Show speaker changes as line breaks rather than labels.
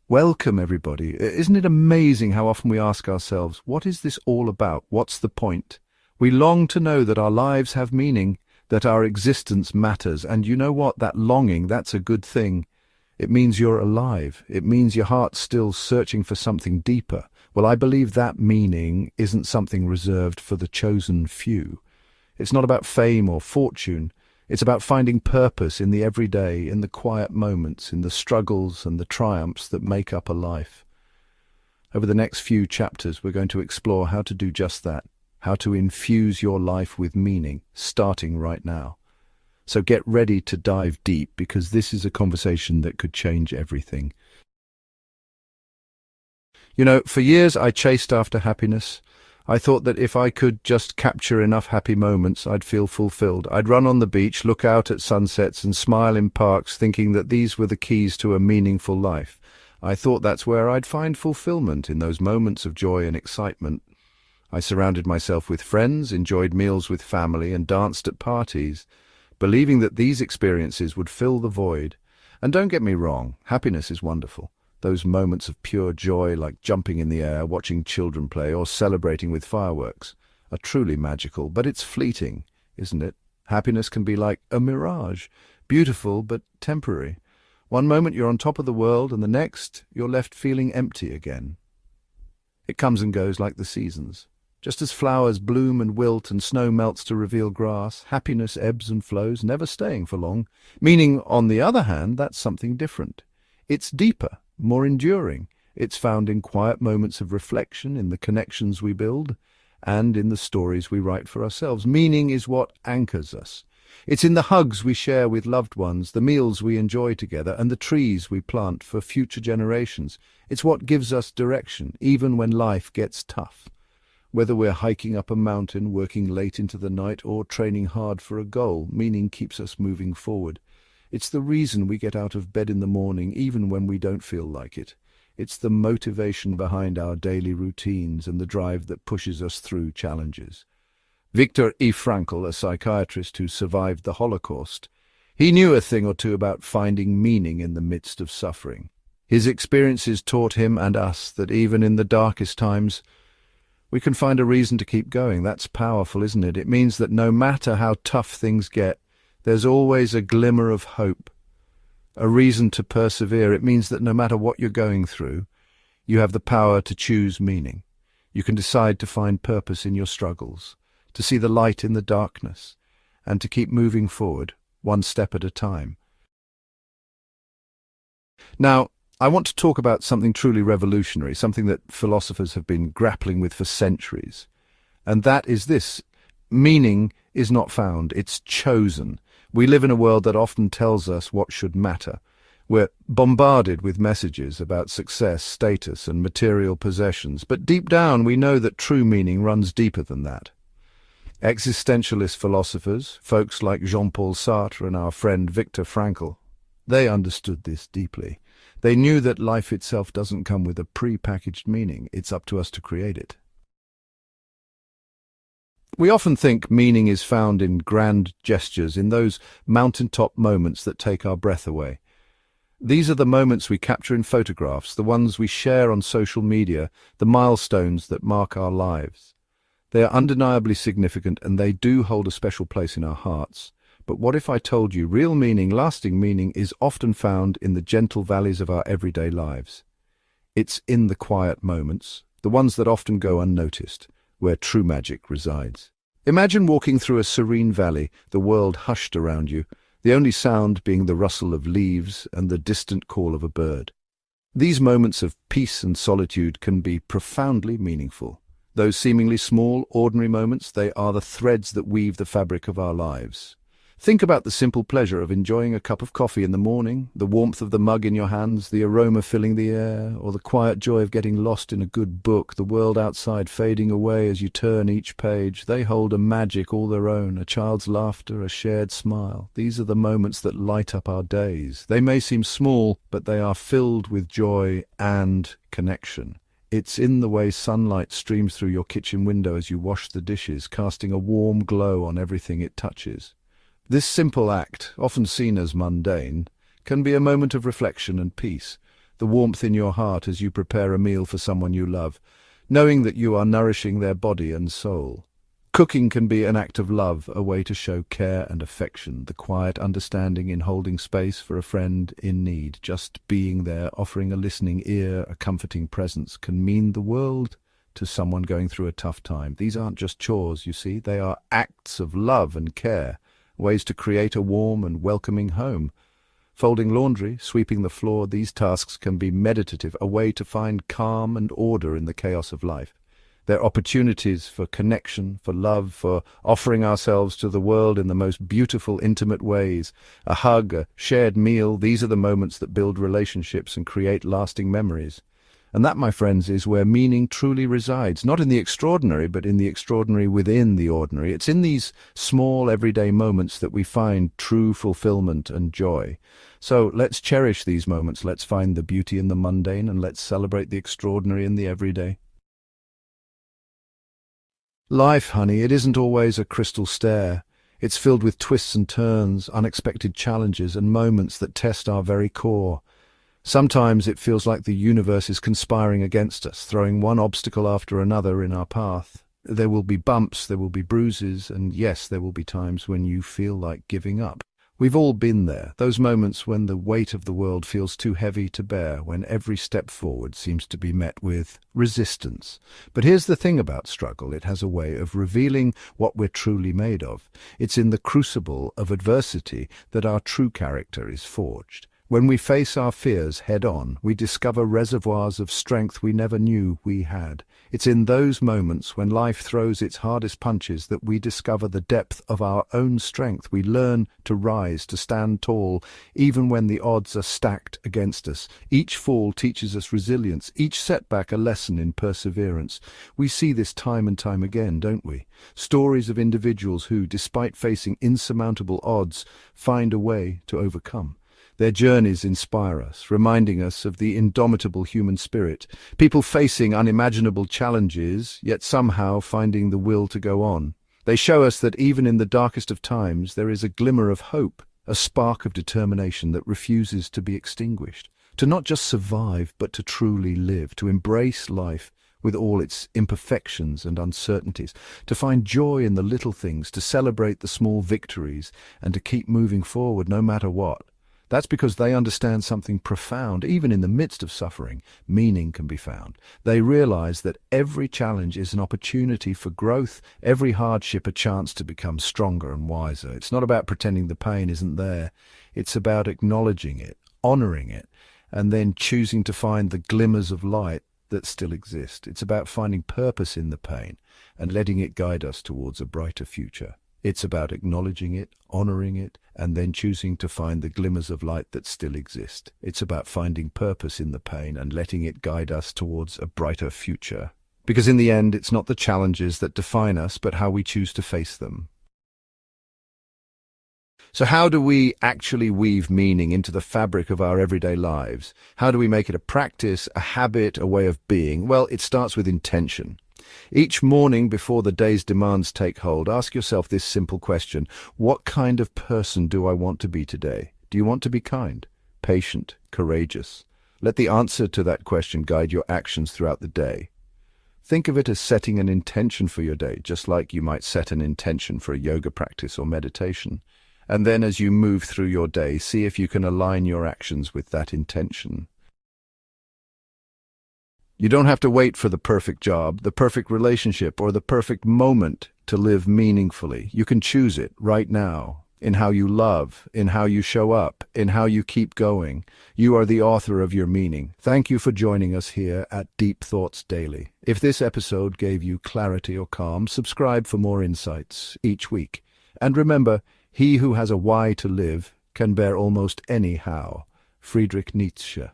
Welcome, everybody. Isn't it amazing how often we ask ourselves, what is this all about? What's the point? We long to know that our lives have meaning, that our existence matters. And you know what? That longing, that's a good thing. It means you're alive. It means your heart's still searching for something deeper. Well, I believe that meaning isn't something reserved for the chosen few. It's not about fame or fortune. It's about finding purpose in the everyday, in the quiet moments, in the struggles and the triumphs that make up a life. Over the next few chapters, we're going to explore how to do just that, how to infuse your life with meaning, starting right now. So get ready to dive deep, because this is a conversation that could change everything. You know, for years I chased after happiness. I thought that if I could just capture enough happy moments, I'd feel fulfilled. I'd run on the beach, look out at sunsets, and smile in parks, thinking that these were the keys to a meaningful life. I thought that's where I'd find fulfillment, in those moments of joy and excitement. I surrounded myself with friends, enjoyed meals with family, and danced at parties, believing that these experiences would fill the void. And don't get me wrong, happiness is wonderful. Those moments of pure joy, like jumping in the air, watching children play, or celebrating with fireworks, are truly magical, but it's fleeting, isn't it? Happiness can be like a mirage, beautiful but temporary. One moment you're on top of the world, and the next you're left feeling empty again. It comes and goes like the seasons. Just as flowers bloom and wilt and snow melts to reveal grass, happiness ebbs and flows, never staying for long. Meaning, on the other hand, that's something different. It's deeper, more enduring. It's found in quiet moments of reflection, in the connections we build, and in the stories we write for ourselves. Meaning is what anchors us. It's in the hugs we share with loved ones, the meals we enjoy together, and the trees we plant for future generations. It's what gives us direction, even when life gets tough. Whether we're hiking up a mountain, working late into the night, or training hard for a goal, meaning keeps us moving forward. It's the reason we get out of bed in the morning, even when we don't feel like it. It's the motivation behind our daily routines and the drive that pushes us through challenges. Viktor E. Frankl, a psychiatrist who survived the Holocaust, he knew a thing or two about finding meaning in the midst of suffering. His experiences taught him and us that even in the darkest times, we can find a reason to keep going. That's powerful, isn't it? It means that no matter how tough things get, there's always a glimmer of hope, a reason to persevere. It means that no matter what you're going through, you have the power to choose meaning. You can decide to find purpose in your struggles, to see the light in the darkness, and to keep moving forward, one step at a time. Now, I want to talk about something truly revolutionary, something that philosophers have been grappling with for centuries. And that is this: meaning is not found, it's chosen. We live in a world that often tells us what should matter. We're bombarded with messages about success, status, and material possessions, but deep down we know that true meaning runs deeper than that. Existentialist philosophers, folks like Jean-Paul Sartre and our friend Viktor Frankl, they understood this deeply. They knew that life itself doesn't come with a pre-packaged meaning. It's up to us to create it. We often think meaning is found in grand gestures, in those mountaintop moments that take our breath away. These are the moments we capture in photographs, the ones we share on social media, the milestones that mark our lives. They are undeniably significant, and they do hold a special place in our hearts. But what if I told you real meaning, lasting meaning, is often found in the gentle valleys of our everyday lives? It's in the quiet moments, the ones that often go unnoticed, where true magic resides. Imagine walking through a serene valley, the world hushed around you, the only sound being the rustle of leaves and the distant call of a bird. These moments of peace and solitude can be profoundly meaningful. Those seemingly small, ordinary moments, they are the threads that weave the fabric of our lives. Think about the simple pleasure of enjoying a cup of coffee in the morning, the warmth of the mug in your hands, the aroma filling the air, or the quiet joy of getting lost in a good book, the world outside fading away as you turn each page. They hold a magic all their own, a child's laughter, a shared smile. These are the moments that light up our days. They may seem small, but they are filled with joy and connection. It's in the way sunlight streams through your kitchen window as you wash the dishes, casting a warm glow on everything it touches. This simple act, often seen as mundane, can be a moment of reflection and peace. the warmth in your heart as you prepare a meal for someone you love, knowing that you are nourishing their body and soul. Cooking can be an act of love, a way to show care and affection, the quiet understanding in holding space for a friend in need. Just being there, offering a listening ear, a comforting presence can mean the world to someone going through a tough time. These aren't just chores, you see. They are acts of love and care, ways to create a warm and welcoming home. Folding laundry, sweeping the floor, these tasks can be meditative, a way to find calm and order in the chaos of life. They're opportunities for connection, for love, for offering ourselves to the world in the most beautiful, intimate ways. A hug, a shared meal, these are the moments that build relationships and create lasting memories. And that, my friends, is where meaning truly resides, not in the extraordinary, but in the extraordinary within the ordinary. It's in these small, everyday moments that we find true fulfillment and joy. So let's cherish these moments, let's find the beauty in the mundane, and let's celebrate the extraordinary in the everyday. Life, honey, it isn't always a crystal stair. It's filled with twists and turns, unexpected challenges, and moments that test our very core. Sometimes it feels like the universe is conspiring against us, throwing one obstacle after another in our path. There will be bumps, there will be bruises, and yes, there will be times when you feel like giving up. We've all been there, those moments when the weight of the world feels too heavy to bear, when every step forward seems to be met with resistance. But here's the thing about struggle, it has a way of revealing what we're truly made of. It's in the crucible of adversity that our true character is forged. When we face our fears head-on, we discover reservoirs of strength we never knew we had. It's in those moments when life throws its hardest punches that we discover the depth of our own strength. We learn to rise, to stand tall, even when the odds are stacked against us. Each fall teaches us resilience, each setback a lesson in perseverance. We see this time and time again, don't we? Stories of individuals who, despite facing insurmountable odds, find a way to overcome. Their journeys inspire us, reminding us of the indomitable human spirit, people facing unimaginable challenges, yet somehow finding the will to go on. They show us that even in the darkest of times, there is a glimmer of hope, a spark of determination that refuses to be extinguished. To not just survive, but to truly live, to embrace life with all its imperfections and uncertainties, to find joy in the little things, to celebrate the small victories, and to keep moving forward no matter what. That's because they understand something profound. Even in the midst of suffering, meaning can be found. They realize that every challenge is an opportunity for growth, every hardship a chance to become stronger and wiser. It's not about pretending the pain isn't there. It's about acknowledging it, honoring it, and then choosing to find the glimmers of light that still exist. It's about finding purpose in the pain and letting it guide us towards a brighter future. It's about acknowledging it, honoring it, and then choosing to find the glimmers of light that still exist. It's about finding purpose in the pain and letting it guide us towards a brighter future. Because in the end, it's not the challenges that define us, but how we choose to face them. So how do we actually weave meaning into the fabric of our everyday lives? How do we make it a practice, a habit, a way of being? Well, it starts with intention. Each morning before the day's demands take hold, ask yourself this simple question: what kind of person do I want to be today? Do you want to be kind, patient, courageous? Let the answer to that question guide your actions throughout the day. Think of it as setting an intention for your day, just like you might set an intention for a yoga practice or meditation. And then as you move through your day, see if you can align your actions with that intention. You don't have to wait for the perfect job, the perfect relationship, or the perfect moment to live meaningfully. You can choose it right now, in how you love, in how you show up, in how you keep going. You are the author of your meaning. Thank you for joining us here at Deep Thoughts Daily. If this episode gave you clarity or calm, subscribe for more insights each week. And remember, he who has a why to live can bear almost any how. Friedrich Nietzsche.